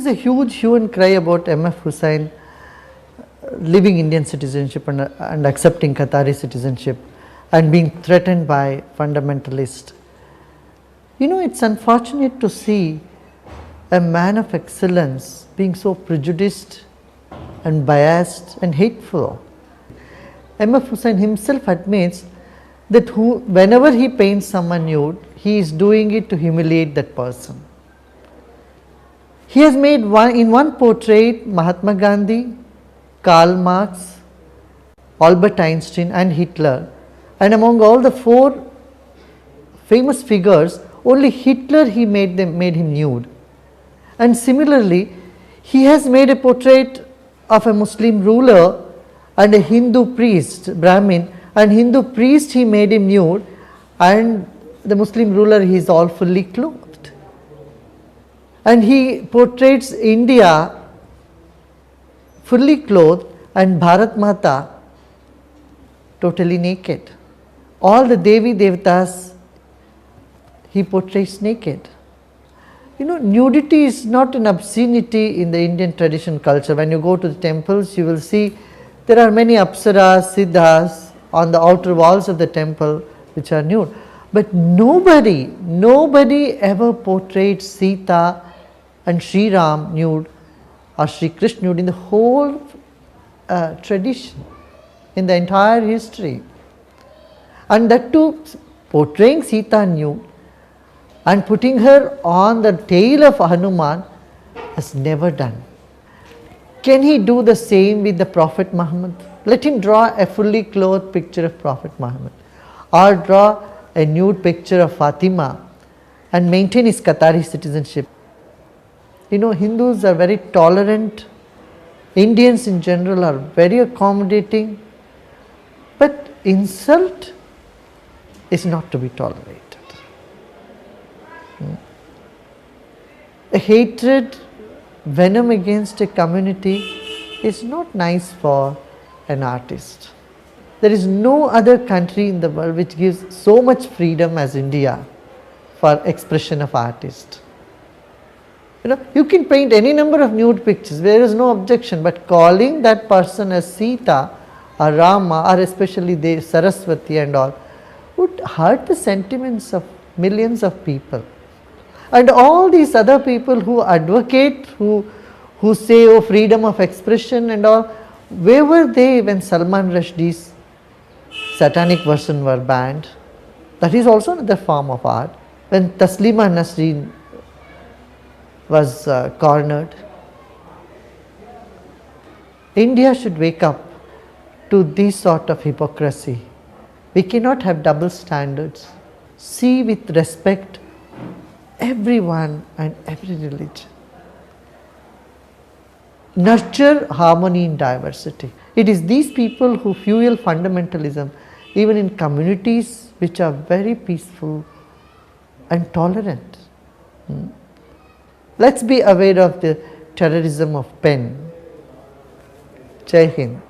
a huge hue and cry about M.F. Hussain leaving Indian citizenship and accepting Qatari citizenship and being threatened by fundamentalists. It's unfortunate to see a man of excellence being so prejudiced and biased and hateful. M.F. Hussain himself admits that whenever he paints someone nude, he is doing it to humiliate that person. He has made in one portrait Mahatma Gandhi, Karl Marx, Albert Einstein and Hitler, and among all the 4 famous figures, only Hitler he made him nude. And similarly, he has made a portrait of a Muslim ruler and a Hindu priest, Brahmin, and Hindu priest he made him nude, and the Muslim ruler he is all fully clothed. And he portrays India fully clothed and Bharat Mata totally naked. All the Devi Devatas he portrays naked. Nudity is not an obscenity in the Indian tradition culture. When you go to the temples, you will see there are many apsaras, siddhas on the outer walls of the temple which are nude. But nobody ever portrayed Sita and Sri Ram nude or Sri Krishna nude in the whole tradition, in the entire history. And that too, portraying Sita nude and putting her on the tail of Hanuman has never done. Can he do the same with the Prophet Muhammad? Let him draw a fully clothed picture of Prophet Muhammad, or draw a nude picture of Fatima and maintain his Qatari citizenship. Hindus are very tolerant, Indians in general are very accommodating, but insult is not to be tolerated. A hatred, venom against a community is not nice for an artist. There is no other country in the world which gives so much freedom as India for expression of artists. You can paint any number of nude pictures, there is no objection, but calling that person as Sita or Rama, or especially the Saraswati and all, would hurt the sentiments of millions of people. And all these other people who advocate, who say, freedom of expression and all, where were they when Salman Rushdie's satanic version were banned? That is also another form of art. When Taslima Nasreen was cornered. India should wake up to this sort of hypocrisy. We cannot have double standards. See with respect everyone and every religion. Nurture harmony in diversity. It is these people who fuel fundamentalism even in communities which are very peaceful and tolerant. Let's be aware of the terrorism of pen. Jai Hind.